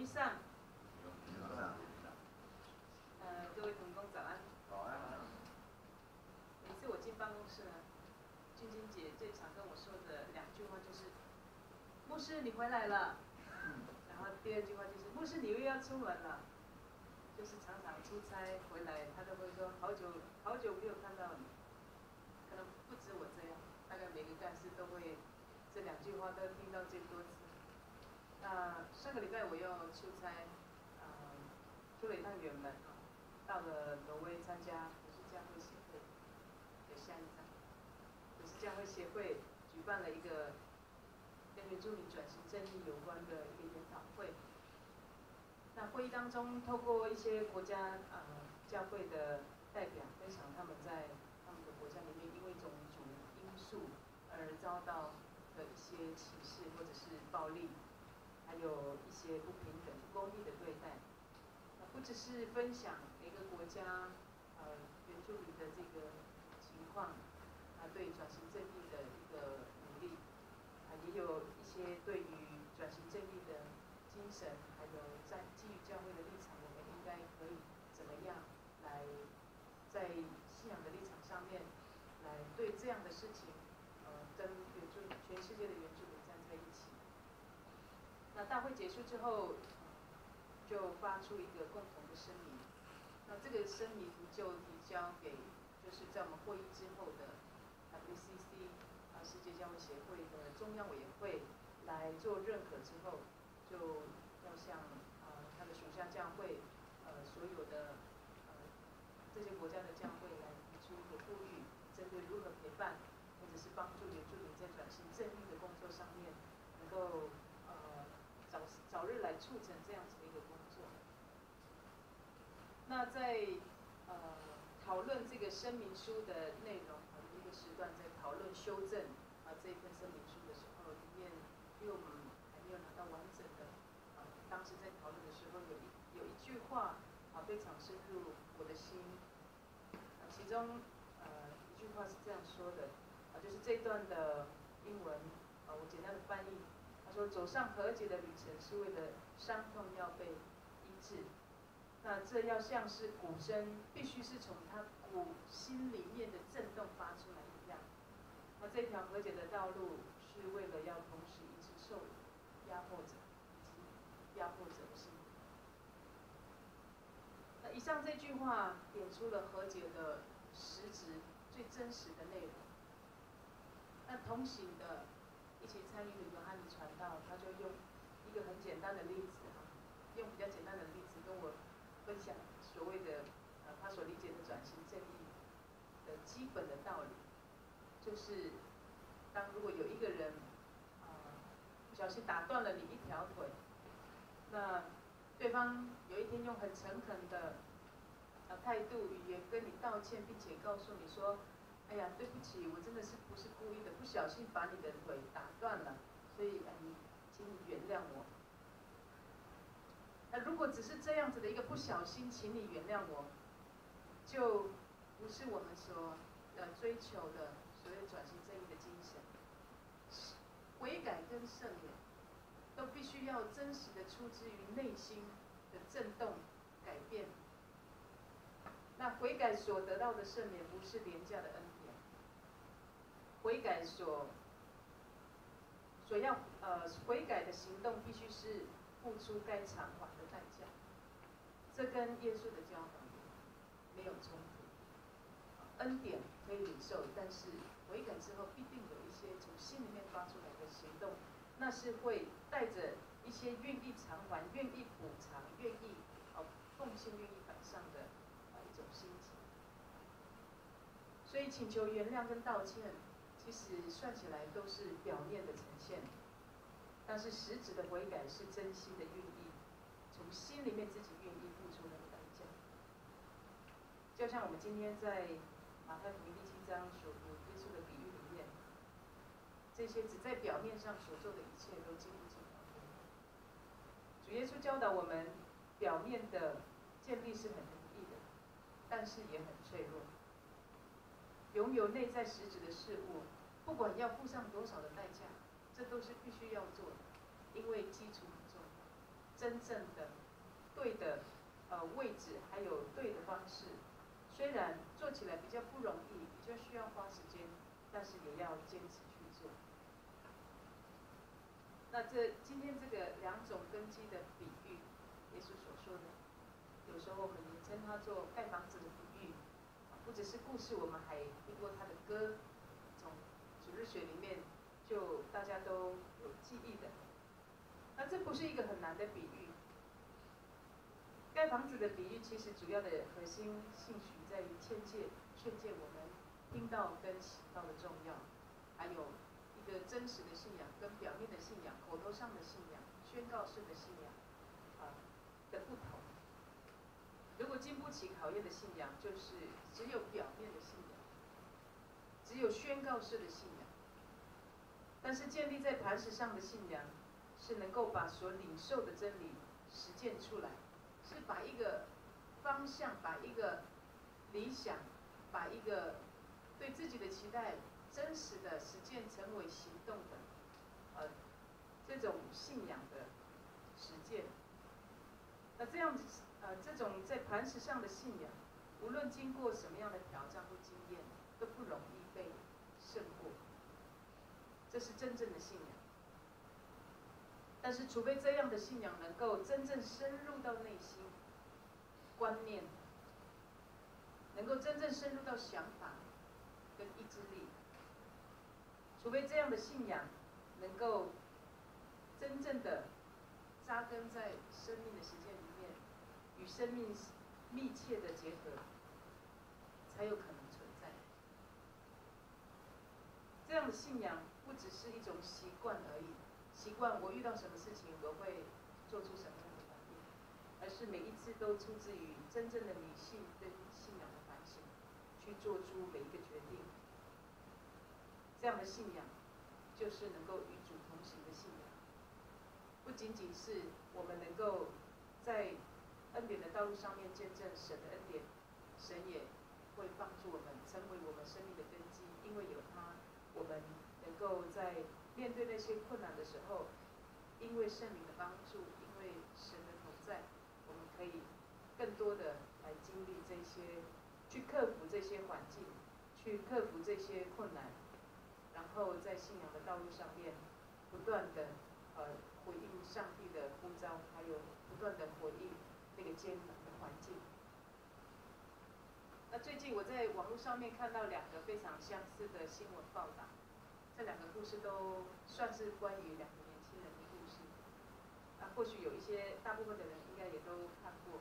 上。各位同工早安。早安。每次我进办公室呢，君君姐最常跟我说的2句话就是：“牧师你回来了。”然后第2句话就是：“牧师你又要出门了。”就是常常出差回来，他都会说：“好久没有看到你。”可能不止我这样，大概每个干事都会这2句话都听到最多次。上个礼拜我又出差，出了一趟远门啊，到了挪威参加普世教会协会的下一站。普世教会协会举办了一个跟原住民转型正义有关的一个研讨会。那会议当中，透过一些国家教会的代表分享他们在他们的国家里面因为种族因素而遭到的一些歧视或者是暴力，还有一些不平等、不公义的对待。不只是分享每个国家原住民的这个情况，对转型正义的一个努力，也有一些对于转型正义的精神，还有在基于教会的立场，我们应该可以怎么样来在信仰的立场上面，来对这样的事情，跟全世界的原住民站在一起。那大会结束之后，就发出一个共同的声明。那这个声明就提交给就是在我们会议之后的 WCC 世界教会协会的中央委员会来做认可之后，就要向他的属下教会所有的这些国家的教会来提出一个呼吁，针对如何陪伴或者是帮助原住民在转型正义的工作上面，能够早日来促成这样子的一个工作。那在讨论这个声明书的内容一个时段，在讨论修正这一份声明书的时候，里面因为我们还没有拿到完整的，当时在讨论的时候有一句话非常深入我的心，其中一句话是这样说的，就是这段的英文我简单的翻译，他说走上和解的旅程是为了伤痛要被医治。那这要像是鼓声，必须是从他骨心里面的震动发出来一样。那这条和解的道路是为了要同时医治受压迫者以及压迫者的心。那以上这句话点出了和解的实质最真实的内容。那同行的一起参与吕格哈尼传道，他就用一个很简单的例子用比较简单的例子跟我分享所谓的他所理解的转型正义的基本的道理，就是如果有一个人不小心打断了你一条腿，那对方有一天用很诚恳的态度语言跟你道歉，并且告诉你说：“哎呀，对不起，我真的不是故意的，不小心把你的腿打断了，所以请你原谅我。”那如果只是这样子的一个不小心，请你原谅我，就不是我们所追求的所谓转型正义的精神。悔改跟圣免都必须要真实的出自于内心的震动改变。那悔改所得到的圣免不是廉价的恩典，悔改悔改的行动必须是付出该偿还的代价。这跟耶稣的教导没有冲突。恩典可以领受，但是悔改之后必定有一些从心里面发出来的行动，那是会带着一些愿意偿还、愿意补偿、愿意奉献、愿意摆上的一种心情。所以请求原谅跟道歉，其实算起来都是表面的呈现，但是实质的悔改是真心的愿意，从心里面自己愿意付出那个代价。就像我们今天在马太福音第7章所读耶稣的比喻里面，这些只在表面上所做的一切都经不起考验。主耶稣教导我们，表面的建立是很容易的，但是也很脆弱。拥有内在实质的事物，不管要付上多少的代价，这都是必须要做的，因为基础很重要。真正的对的位置，还有对的方式。虽然做起来比较不容易，比较需要花时间，但是也要坚持去做。那今天这个两种根基的比喻，耶稣所说的，有时候我们也称它做盖房子的比喻。不只是故事，我们还听过他的歌，从主日学里面就大家都有记忆的。那这不是一个很难的比喻。盖房子的比喻其实主要的核心兴趣在于劝诫我们听到跟行道的重要，还有一个真实的信仰跟表面的信仰、口头上的信仰、宣告式的信仰的不同。如果经不起考验的信仰，就是只有表面的信仰，只有宣告式的信仰。但是建立在磐石上的信仰，是能够把所领受的真理实践出来，是把一个方向、把一个理想、把一个对自己的期待真实的实践成为行动的，这种信仰的实践。那这样子，这种在磐石上的信仰，无论经过什么样的挑战或经验，都不容易被胜过。这是真正的信仰。但是，除非这样的信仰能够真正深入到内心、观念，能够真正深入到想法跟意志力，除非这样的信仰能够真正的扎根在生命的实践里面，与生命密切的结合，才有可能存在。这样的信仰不只是一种习惯而已，习惯我遇到什么事情我会做出什么样的反应，而是每一次都出自于真正的理性跟信仰的反省，去做出每一个决定。这样的信仰就是能够与主同行的信仰。不仅仅是我们能够在恩典的道路上面见证神的恩典，神也会帮助我们成为我们生命的根基，因为有他，我们能够在面对那些困难的时候，因为圣灵的帮助，因为神的同在，我们可以更多的来经历这些，去克服这些环境，去克服这些困难，然后在信仰的道路上面不断的回应上帝的呼召，还有不断的回应那个艰难的环境。那最近我在网络上面看到两个非常相似的新闻报道，这两个故事都算是关于两个年轻人的故事。或许有一些大部分的人应该也都看过。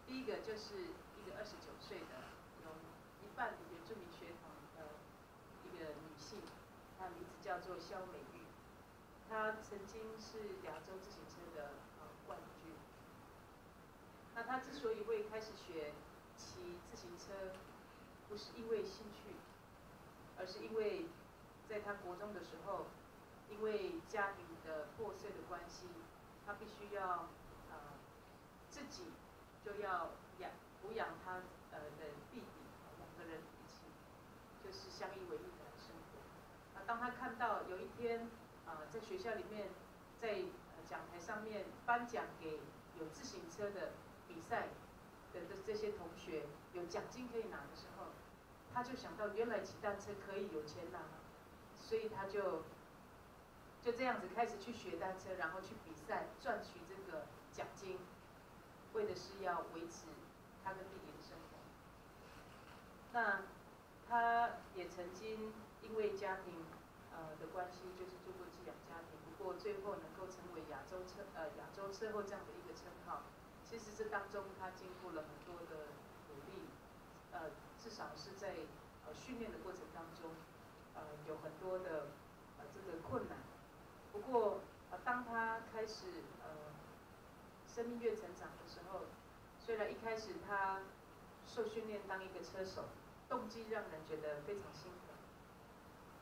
第一个就是一个29岁的有一半原住民血统的一个女性，她名字叫做萧美玉。她曾经是亚洲自行车的冠军。那她之所以会开始学骑自行车，不是因为兴趣，而是因为在她国中的时候，因为家庭的破碎的关系，她必须要自己就要抚养她的弟弟，两个人一起就是相依为命的生活。当她看到有一天在学校里面，在讲台上面颁奖给有自行车的比赛的这些同学有奖金可以拿的时候，他就想到原来骑单车可以有钱拿，所以他就这样子开始去学单车，然后去比赛赚取这个奖金，为的是要维持他跟弟弟的生活。那他也曾经因为家庭的关系，就是住过寄养家庭，不过最后能够成为亚洲车后这样的一个称号，其实这当中他经过了很多的努力，至少是在训练的过程当中，有很多的这个困难。不过当他开始生命越成长的时候，虽然一开始他受训练当一个车手，动机让人觉得非常兴奋，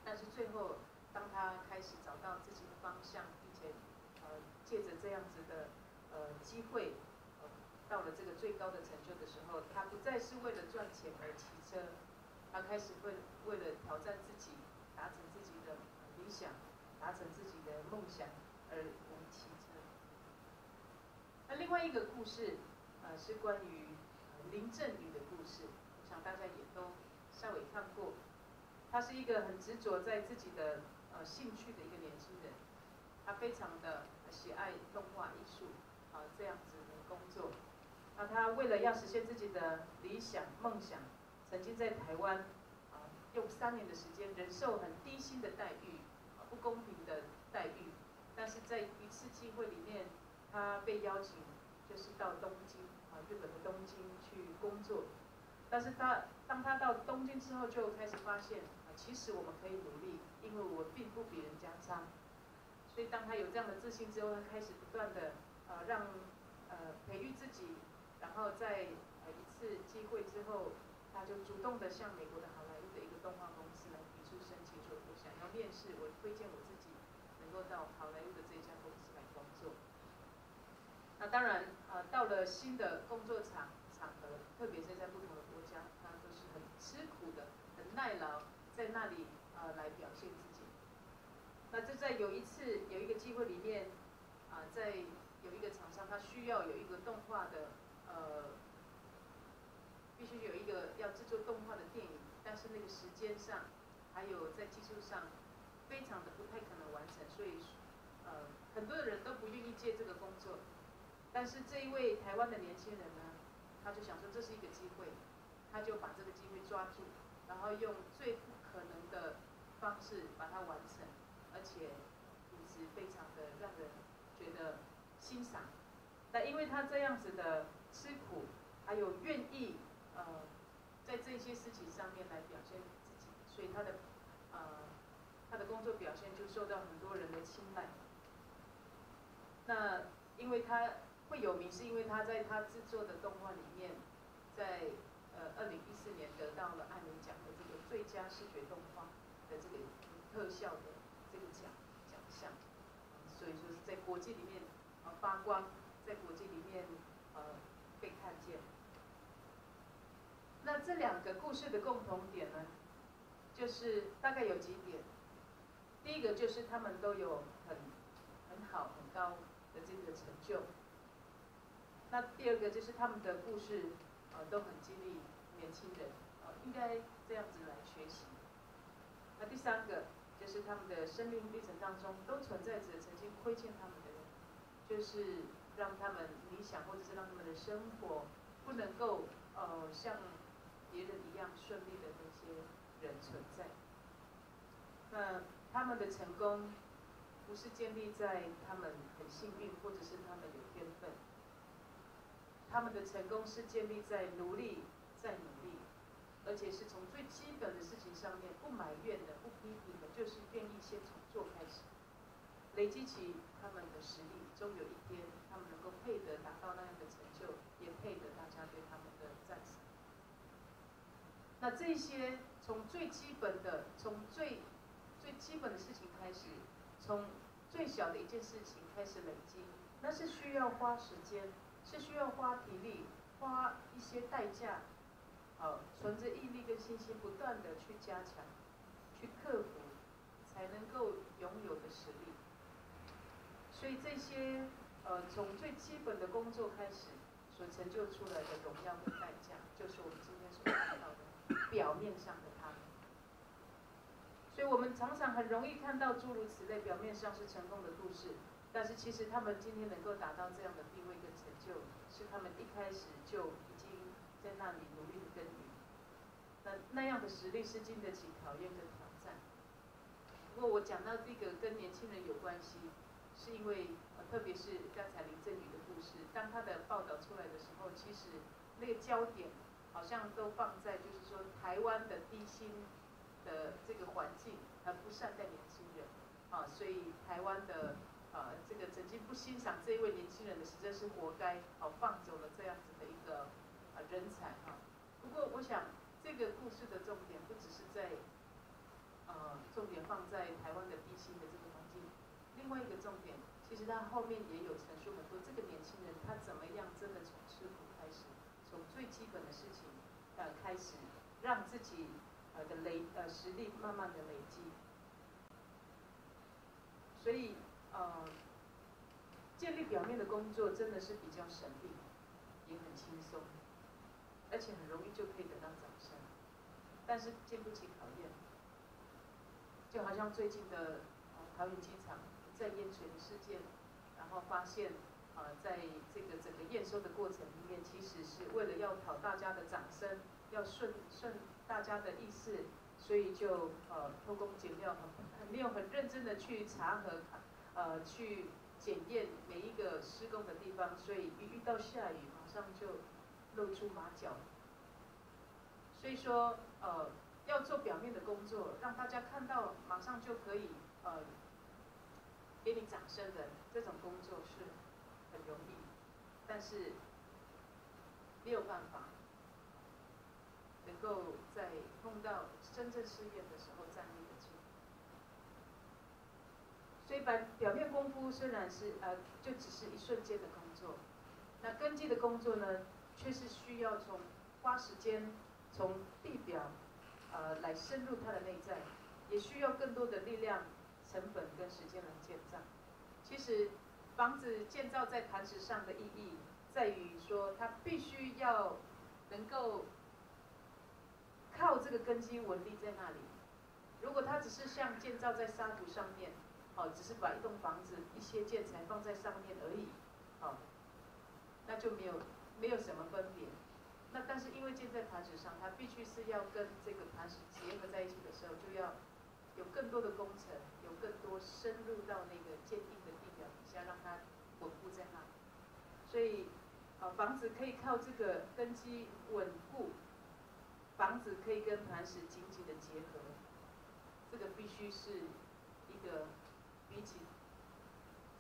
但是最后当他开始找到自己的方向，并且借着这样子的机会，到了这个最高的成就的时候，他不再是为了赚钱而骑车，他开始为了挑战自己，达成自己的理想，达成自己的梦想而骑车。另外一个故事，是关于林振宇的故事，我想大家也都稍微看过。他是一个很执着在自己的兴趣的一个年轻人，他非常的喜爱动画艺术这样子的工作。那他为了要实现自己的理想梦想，曾经在台湾用3年的时间，忍受很低薪的待遇，不公平的待遇。但是在一次机会里面，他被邀请，就是到东京日本的东京去工作。但是当他到东京之后，就开始发现其实我们可以努力，因为我并不比人家差。所以当他有这样的自信之后，他开始不断的培育自己，然后在一次机会之后，他就主动的向美国的好莱坞的一个动画公司来提出申请，说我想要面试，我推荐我自己能够到好莱坞的这家公司来工作。那当然到了新的工作场合，特别是在不同的国家，他都是很吃苦的，很耐劳，在那里来表现自己。那这在有一个机会里面，在有一个厂商，他需要有一个动画的必须有一个要制作动画的电影，但是那个时间上还有在技术上非常的不太可能完成，所以很多人都不愿意接这个工作。但是这一位台湾的年轻人呢，他就想说这是一个机会，他就把这个机会抓住，然后用最不可能的方式把它完成，而且品质非常的让人觉得欣赏。但因为他这样子的吃苦，还有愿意在这些事情上面来表现自己，所以他的工作表现就受到很多人的青睐。那因为他会有名，是因为他在他制作的动画里面，在2014年得到了艾美奖的这个最佳视觉动画的这个特效的这个奖项，所以说是在国际里面发光，在国际里面被看见。那这2个故事的共同点呢，就是大概有几点。第一个就是他们都有很好很高的这个成就。那第2个就是他们的故事都很激励年轻人应该这样子来学习。那第3个就是他们的生命历程当中都存在着曾经亏欠他们的人，就是让他们理想或者是让他们的生活不能够像别人一样顺利的那些人存在。那他们的成功不是建立在他们很幸运，或者是他们有天分。他们的成功是建立在努力再努力，而且是从最基本的事情上面不埋怨的、不批评的，就是愿意先从做开始，累积起他们的实力，终有一天他们能够配得达到那样的成就，也配得大家对他们的赞赏。那这些从最基本的，从最基本的事情开始，从最小的一件事情开始累积，那是需要花时间，是需要花体力，花一些代价，存着毅力跟信心，不断的去加强，去克服，才能够拥有的实力。所以这些从最基本的工作开始所成就出来的荣耀跟代价，就是我们今天所看到的表面上的他们。所以我们常常很容易看到诸如此类表面上是成功的故事，但是其实他们今天能够达到这样的地位跟成就，是他们一开始就已经在那里努力的耕耘。那样的实力是经得起考验跟挑战。不过我讲到这个跟年轻人有关系，是因为特别是刚才林振宇的故事，当他的报道出来的时候，其实那个焦点好像都放在就是说台湾的低薪的这个环境很不善待年轻人所以台湾的这个曾经不欣赏这一位年轻人的，实在是活该放走了这样子的一个人才不过我想这个故事的重点不只是在重点放在台湾的低薪的这个环境，另外一个重点其实他后面也有陈述很多这个年轻人他怎么样真的从吃苦开始，从最基本的事情开始让自己的实力慢慢的累积。所以建立表面的工作真的是比较省力，也很轻松，而且很容易就可以得到掌声，但是经不起考验。就好像最近的桃园机场在淹水的事件，然后发现在这个整个验收的过程里面，其实是为了要讨大家的掌声，要顺大家的意思，所以就偷工减料，没有很认真的去查核，去检验每一个施工的地方，所以一遇到下雨，马上就露出马脚。所以说要做表面的工作，让大家看到，马上就可以给你掌声的这种工作是很容易，但是没有办法能够在碰到真正试验的时候站立得住。所以表面功夫虽然是就只是一瞬间的工作，那根基的工作呢，却是需要花时间从地表来深入它的内在，也需要更多的力量、成本跟时间来建造。其实房子建造在磐石上的意义，在于说它必须要能够靠这个根基稳立在那里。如果它只是像建造在沙土上面，只是把一栋房子一些建材放在上面而已，那就没有什么分别。那但是因为建在磐石上，它必须是要跟这个磐石结合在一起的时候，就要有更多的工程，有更多深入到那个坚硬的地表底下，让它稳固在那里。所以房子可以靠这个根基稳固，房子可以跟磐石紧紧的结合，这个必须是一个比起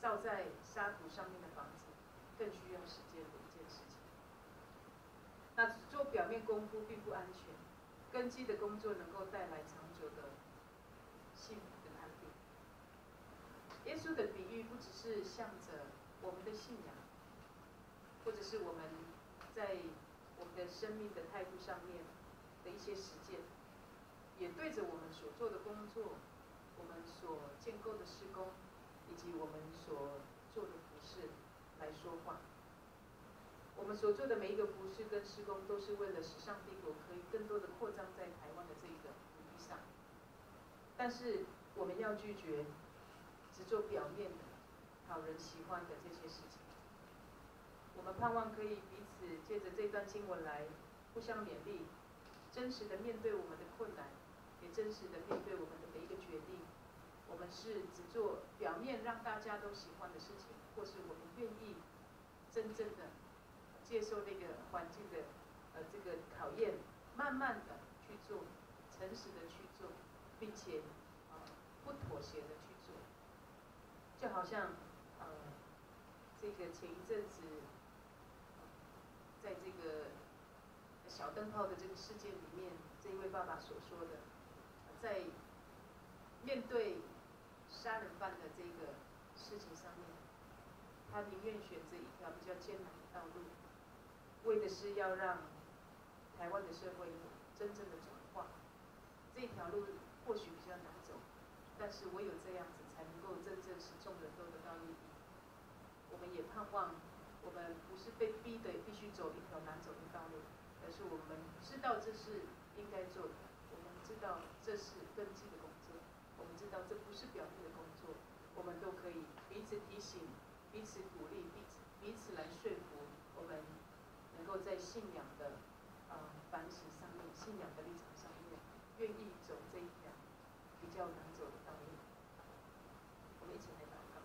造在沙土上面的房子更需要时间的一件事情。那做表面功夫并不安全，根基的工作能够带来长久的幸福跟安定。耶稣的比喻不只是向着我们的信仰，或者是我们在我们的生命的态度上面的一些实践，也对着我们所做的工作，我们所建构的施工，以及我们所做的服事来说话。我们所做的每一个服事跟施工，都是为了使上帝国可以更多的扩张在台湾的这个土地上。但是我们要拒绝只做表面的、讨人喜欢的这些事情。我们盼望可以彼此借着这段经文来互相勉励，真实的面对我们的困难，也真实的面对我们的每一个决定。我们是只做表面让大家都喜欢的事情，或是我们愿意真正的接受那个环境的这个考验，慢慢的去做，诚实的去做，并且不妥协的去做。就好像这个前一阵子在这个小灯泡的这个事件里面，这一位爸爸所说的，在面对杀人犯的这个事情上面，他宁愿选择一条比较艰难的道路，为的是要让台湾的社会真正的转化。这条路或许比较难走，但是唯有这样子才能够真正使众人都得到利益。我们也盼望，我们不是被逼的必须走一条难走的道路，而是我们知道这是应该做的，我们知道这是根基的工作，我们知道这不是表面的工作，我们都可以彼此提醒、彼此鼓励、彼此来说服，我们能够在信仰的磐石上面、信仰的立场上面，愿意走这一条比较难走的道路。我们一起来祷告。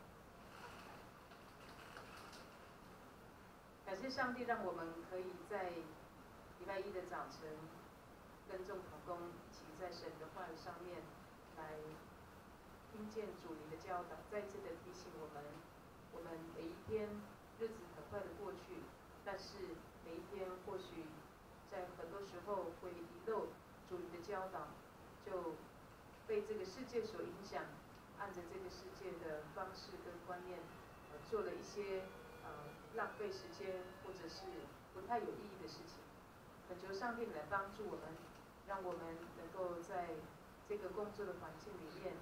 感谢上帝，让我们可以在礼拜一的早晨跟众同工一起在神的话语上面来听见主你的教导，再次的提醒我们每一天日子很快的过去，但是每一天或许在很多时候会遗漏主你的教导，就被这个世界所影响，按着这个世界的方式跟观念，做了一些浪费时间或者是不太有意义的事情。恳求上帝来帮助我们，让我们能够在这个工作的环境里面，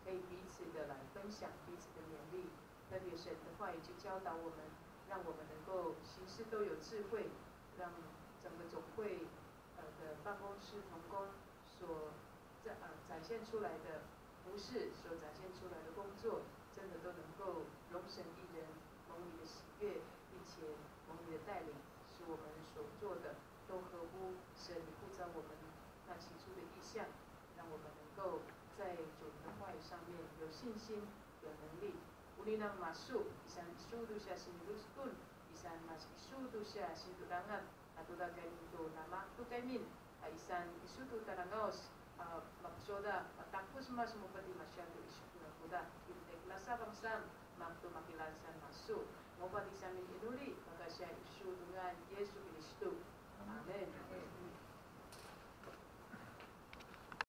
可以彼此的来分享，彼此的勉励，特别神的话语就教导我们，让我们能够行事都有智慧，让整个总会的办公室同工所展现出来的服饰，所展现出来的工作，真的都能够容神一人，蒙你的喜悦，并且蒙你的带领，使我们所做的都合乎神你呼召我们那起初的意向，让我们能够在主的话语上面有信心、有能力。우리는 masuk isan isudu siya sinirustun isan mas isudu siya sintudangan natuda kamin to nama tu kamin isan isudu tarangaos magsoda matapos mas mupati masyado isudu na kuda intek lasa bangsam magto makilasan masuk mupati sa amin inuli maka siya isudu nga Yesu Kristo. Amen.